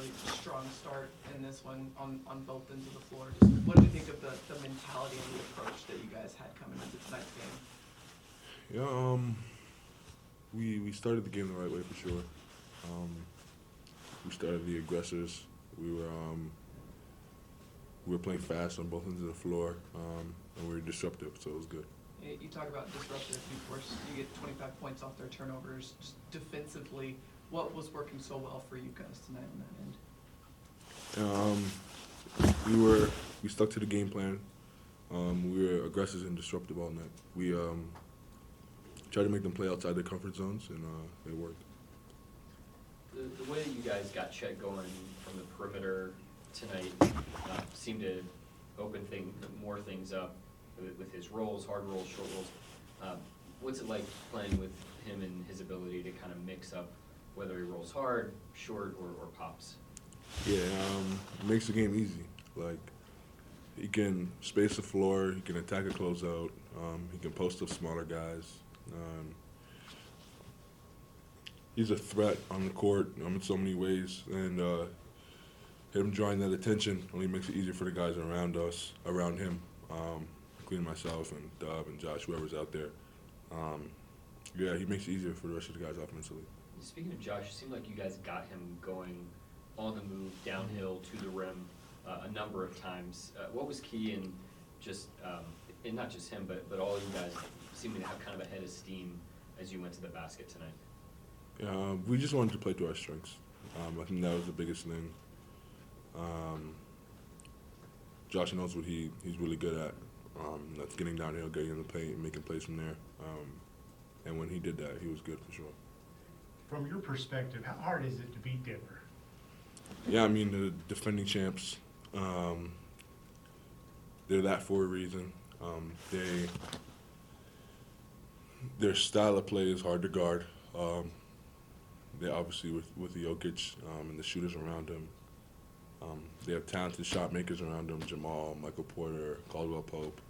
really strong start in this one on both ends of the floor. Just what did you think of the mentality and the approach that you guys had coming into tonight's game? Yeah, we started the game the right way for sure. We started the aggressors. We were playing fast on both ends of the floor, and we were disruptive, so it was good. You talk about disruptive. You get 25 points off their turnovers. Just defensively, what was working so well for you guys tonight on that end? We stuck to the game plan. We were aggressive and disruptive all night. We tried to make them play outside their comfort zones, and it worked. The way that you guys got Chet going from the perimeter tonight seemed to open more things up with his rolls, hard rolls, short rolls. What's it like playing with him and his ability to kind of mix up whether he rolls hard, short, or pops? Yeah, it makes the game easy. Like, he can space the floor, he can attack a closeout, he can post up smaller guys. He's a threat on the court in so many ways, and him drawing that attention only makes it easier for the guys around him, including myself and Dub and Josh, whoever's out there. Yeah, he makes it easier for the rest of the guys offensively. Speaking of Josh, it seemed like you guys got him going on the move, downhill to the rim a number of times. What was key in just, and not just him, but all you guys seeming to have kind of a head of steam as you went to the basket tonight? Yeah, we just wanted to play to our strengths. I think that was the biggest thing. Josh knows what he's really good at. That's getting downhill, getting in the paint, and making plays from there. And when he did that, he was good for sure. From your perspective, how hard is it to beat Denver? Yeah, I mean, the defending champs, they're that for a reason. Their style of play is hard to guard. They obviously, with the Jokic and the shooters around him, they have talented shot makers around them, Jamal, Michael Porter, Caldwell Pope.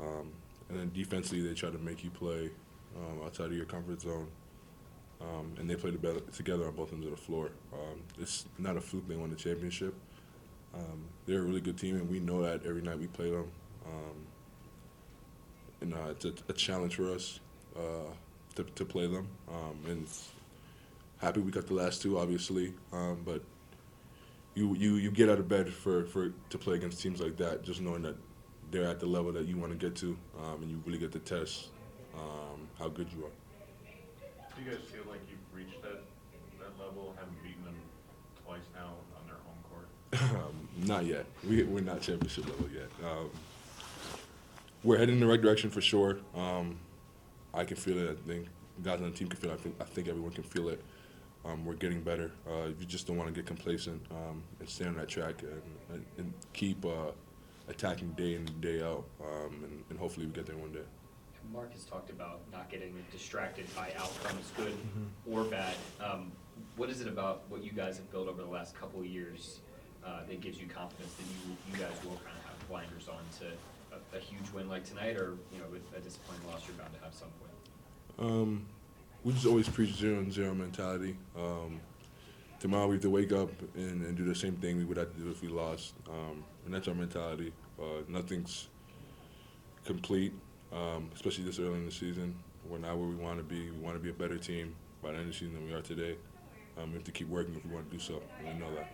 And then defensively, they try to make you play outside of your comfort zone. And they play together on both ends of the floor. It's not a fluke they won the championship. They're a really good team, and we know that every night we play them. And it's a challenge for us to play them. And happy we got the last two, obviously. But you get out of bed to play against teams like that, just knowing that they're at the level that you want to get to, and you really get to test how good you are. Do you guys feel like you've reached that level, having beaten them twice now on their home court? Not yet. We're not championship level yet. We're heading in the right direction for sure. I can feel it. I think guys on the team can feel it. I think everyone can feel it. We're getting better. You just don't want to get complacent and stay on that track and keep attacking day in and day out. And hopefully we get there one day. Mark has talked about not getting distracted by outcomes, good or bad. What is it about what you guys have built over the last couple of years that gives you confidence that you guys will kind of have blinders on to a huge win like tonight, or with a disappointing loss you're bound to have some point? We just always preach 0-0 mentality. Tomorrow we have to wake up and do the same thing we would have to do if we lost, and that's our mentality. Nothing's complete. Especially this early in the season. We're not where we want to be. We want to be a better team by the end of the season than we are today. We have to keep working if we want to do so, and we know that.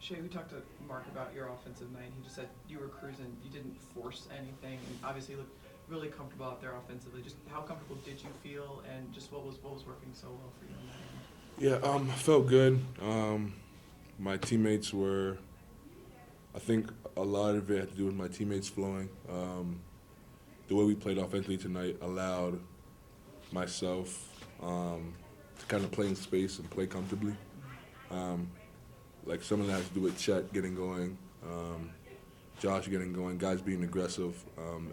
Shai, we talked to Mark about your offensive night. He just said you were cruising. You didn't force anything, and obviously looked really comfortable out there offensively. Just how comfortable did you feel, and just what was working so well for you on that end? Yeah, I felt good. My teammates were, I think a lot of it had to do with my teammates flowing. The way we played offensively tonight allowed myself to kind of play in space and play comfortably. Like some of that has to do with Chet getting going, Josh getting going, guys being aggressive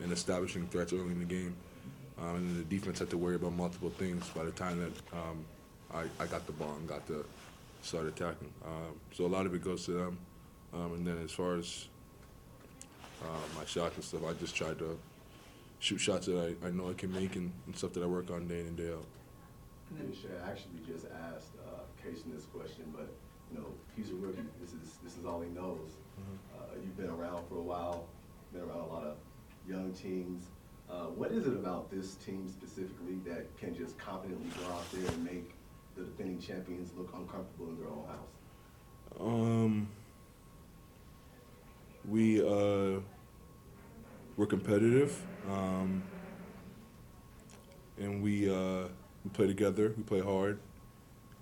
and establishing threats early in the game. And then the defense had to worry about multiple things by the time that I got the ball and got to start attacking. So a lot of it goes to them. And then as far as my shots and stuff, I just tried to shoot shots that I know I can make and stuff that I work on day in and day out. Shai, actually, we just asked Cason this question, but he's a rookie. This is all he knows. You've been around for a while, been around a lot of young teams. What is it about this team specifically that can just confidently go out there and make the defending champions look uncomfortable in their own house? We're competitive, and we play together. We play hard,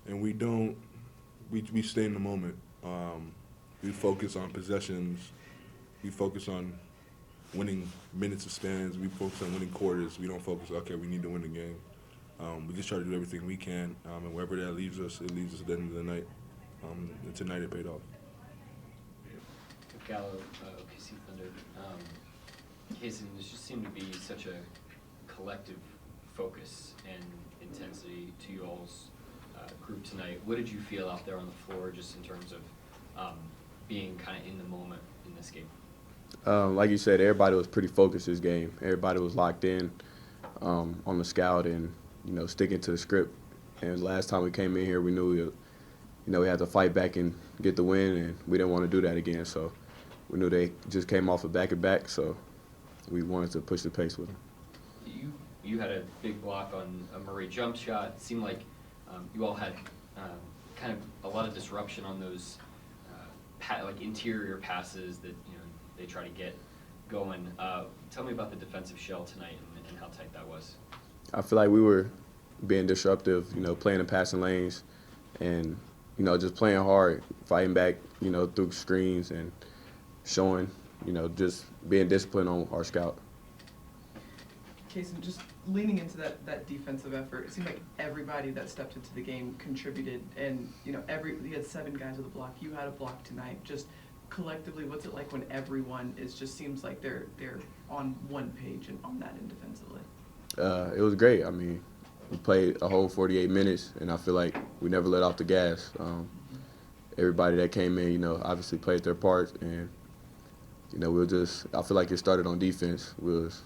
and we stay in the moment. We focus on possessions. We focus on winning minutes of stands. We focus on winning quarters. We don't focus, okay, we need to win the game. We just try to do everything we can, and wherever that leaves us, it leaves us at the end of the night. And tonight it paid off. Gallo, OKC Thunder. Cason, there just seemed to be such a collective focus and intensity to you all's group tonight. What did you feel out there on the floor, just in terms of being kind of in the moment in this game? Like you said, everybody was pretty focused this game. Everybody was locked in on the scout and, sticking to the script. And last time we came in here, we knew we had to fight back and get the win, and we didn't want to do that again. So we knew they just came off a back-to-back, so we wanted to push the pace with them. You had a big block on a Murray jump shot. It seemed like you all had kind of a lot of disruption on those like interior passes that they try to get going. Tell me about the defensive shell tonight and how tight that was. I feel like we were being disruptive, playing in passing lanes and, just playing hard, fighting back, through screens and showing, just being disciplined on our scout. Cason, just leaning into that defensive effort, it seemed like everybody that stepped into the game contributed, and you had 7 guys with a block. You had a block tonight. Just collectively, what's it like when everyone just seems like they're on one page and on that end defensively? It was great. I mean, we played a whole 48 minutes, and I feel like we never let off the gas. Everybody that came in, obviously played their part, and I feel like it started on defense. We was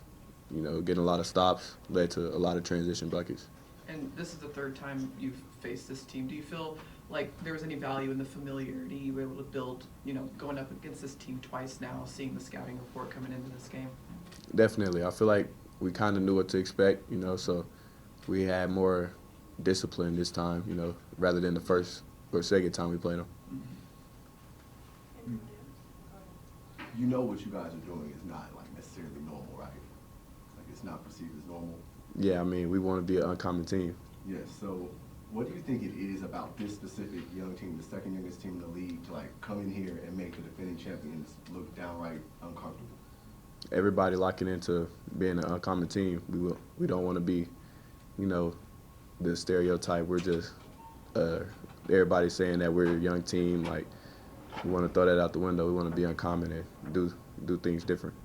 getting a lot of stops, led to a lot of transition buckets. And this is the 3rd time you've faced this team. Do you feel like there was any value in the familiarity you were able to build, going up against this team twice now, seeing the scouting report coming into this game? Definitely. I feel like we kind of knew what to expect, so we had more discipline this time, rather than the first or second time we played them. You know what you guys are doing is not necessarily normal, right? It's not perceived as normal. Yeah, I mean, we want to be an uncommon team. Yes. So, what do you think it is about this specific young team, the second youngest team in the league, to come in here and make the defending champions look downright uncomfortable? Everybody locking into being an uncommon team. We don't want to be, the stereotype. We're just everybody saying that we're a young team. We want to throw that out the window. We want to be uncommon and do things different.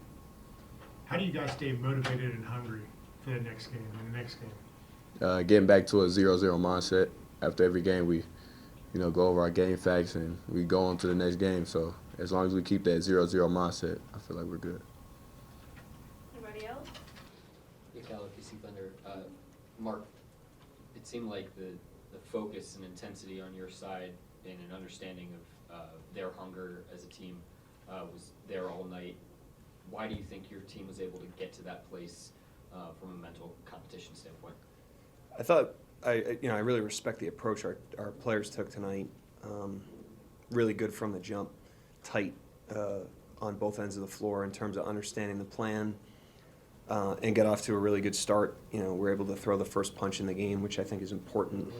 How do you guys stay motivated and hungry for the next game and the next game? Getting back to a 0-0 mindset. After every game, we, go over our game facts and we go on to the next game. So as long as we keep that 0-0 mindset, I feel like we're good. Anybody else? Gallo, OKC Thunder. Mark, it seemed like the focus and intensity on your side and an understanding of their hunger as a team was there all night. Why do you think your team was able to get to that place from a mental competition standpoint? I thought I really respect the approach our players took tonight. Really good from the jump, tight on both ends of the floor in terms of understanding the plan, and get off to a really good start. We're able to throw the first punch in the game, which I think is important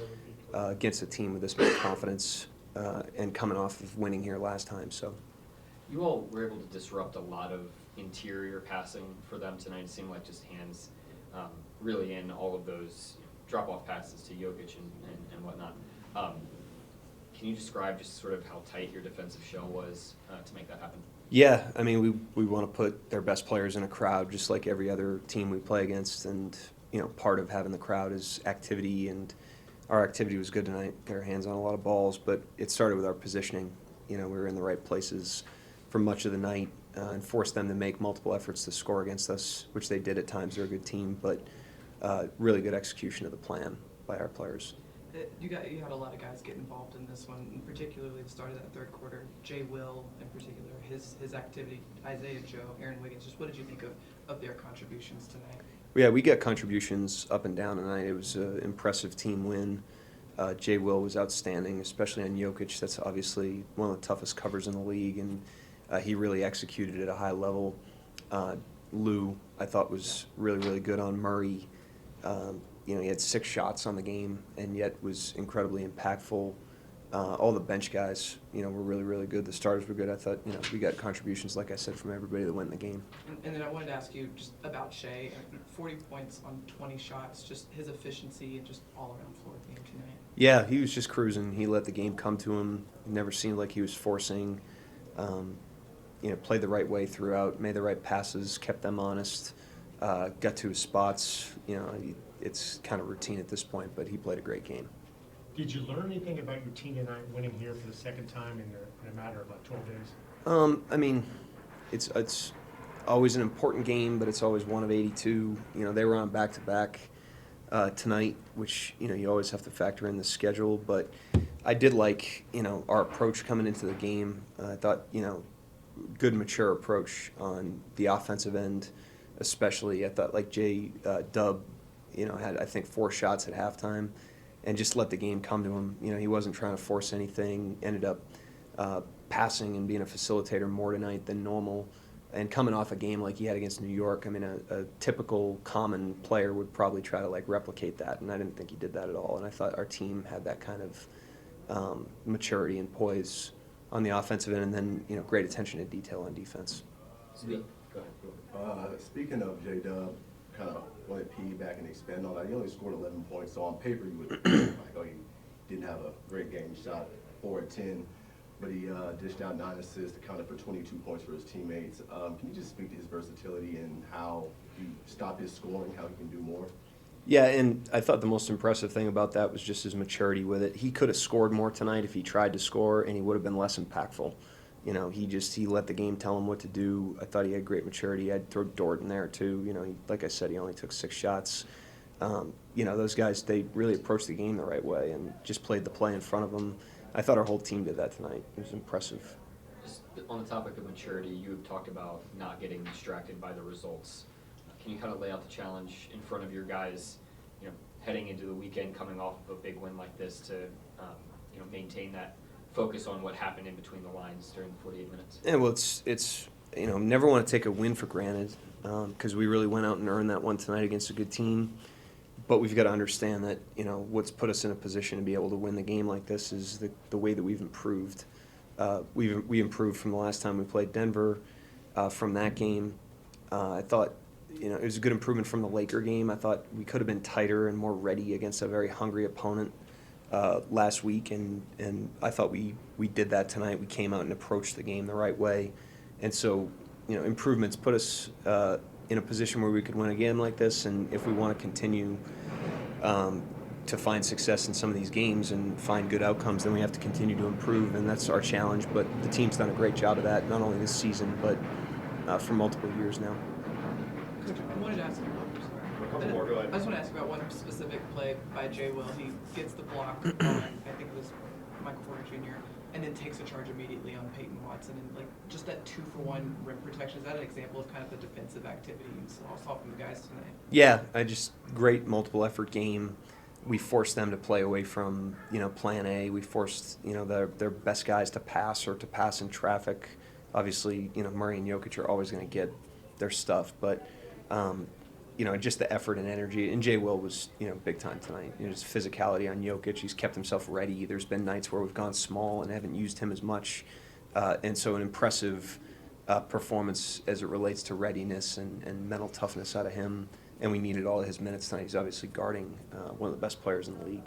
against a team with this much confidence and coming off of winning here last time. So, you all were able to disrupt a lot of interior passing for them tonight. It seemed like just hands really in all of those drop-off passes to Jokic and whatnot. Can you describe just sort of how tight your defensive shell was to make that happen? Yeah, I mean, we want to put their best players in a crowd just like every other team we play against, and part of having the crowd is activity, and our activity was good tonight. Got our hands on a lot of balls, but it started with our positioning. We were in the right places for much of the night and forced them to make multiple efforts to score against us, which they did at times. They're a good team, but really good execution of the plan by our players. You had a lot of guys get involved in this one, and particularly the start of that third quarter. Jay Will, in particular, his activity, Isaiah Joe, Aaron Wiggins. Just what did you think of their contributions tonight? Yeah, we got contributions up and down tonight. It was an impressive team win. Jay Will was outstanding, especially on Jokic. That's obviously one of the toughest covers in the league, and he really executed at a high level. Lou, I thought, was really, really good on Murray. He had 6 shots on the game, and yet was incredibly impactful. All the bench guys, were really, really good. The starters were good. I thought, we got contributions, like I said, from everybody that went in the game. And then I wanted to ask you just about Shai. 40 points on 20 shots, just his efficiency and just all-around floor game tonight. Yeah, he was just cruising. He let the game come to him. It never seemed like he was forcing. Played the right way throughout, made the right passes, kept them honest, got to his spots. It's kind of routine at this point, but he played a great game. Did you learn anything about your team tonight winning here for the second time in a matter of like 12 days? It's always an important game, but it's always one of 82. They were on back-to-back tonight, which, you always have to factor in the schedule. But I did like, our approach coming into the game. I thought, good, mature approach on the offensive end, especially. I thought, like, Dub, had, I think, 4 shots at halftime and just let the game come to him. He wasn't trying to force anything, ended up passing and being a facilitator more tonight than normal. And coming off a game like he had against New York, a typical common player would probably try to, replicate that, and I didn't think he did that at all. And I thought our team had that kind of maturity and poise on the offensive end, and then, great attention to detail on defense. Go ahead. Speaking of J-Dub, kind of want to piggyback and expand on that. He only scored 11 points, so on paper you would think he didn't have a great game. He shot 4 of 10, but he dished out 9 assists, accounted for 22 points for his teammates. Can you just speak to his versatility and how you stop his scoring, how he can do more? Yeah, and I thought the most impressive thing about that was just his maturity with it. He could have scored more tonight if he tried to score, and he would have been less impactful. He let the game tell him what to do. I thought he had great maturity. I'd throw Dort in there too. Like I said, he only took 6 shots. Those guys, they really approached the game the right way and just played the play in front of them. I thought our whole team did that tonight. It was impressive. Just on the topic of maturity, you have talked about not getting distracted by the results. Can you kind of lay out the challenge in front of your guys, heading into the weekend, coming off of a big win like this to, maintain that focus on what happened in between the lines during the 48 minutes? Yeah, well, it's never want to take a win for granted because we really went out and earned that one tonight against a good team. But we've got to understand that, what's put us in a position to be able to win the game like this is the way that we've improved. We improved from the last time we played Denver. From that game, I thought, it was a good improvement from the Laker game. I thought we could have been tighter and more ready against a very hungry opponent last week, and I thought we did that tonight. We came out and approached the game the right way. And so, improvements put us in a position where we could win a game like this, and if we want to continue to find success in some of these games and find good outcomes, then we have to continue to improve, and that's our challenge. But the team's done a great job of that, not only this season, but for multiple years now. Coach, I wanted to ask you A couple more, go ahead. I just want to ask about one specific play by Jay Will. He gets the block on, I think it was Michael Porter Jr., and then takes a charge immediately on Peyton Watson. And just that 2-for-1 rim protection, is that an example of kind of the defensive activity you saw from the guys tonight? Yeah, great multiple effort game. We forced them to play away from, plan A. We forced, their best guys to pass or to pass in traffic. Obviously, Murray and Jokic are always going to get their stuff, but just the effort and energy. And Jay Will was, big time tonight. Just physicality on Jokic. He's kept himself ready. There's been nights where we've gone small and haven't used him as much. And so an impressive performance as it relates to readiness and mental toughness out of him. And we needed all of his minutes tonight. He's obviously guarding one of the best players in the league.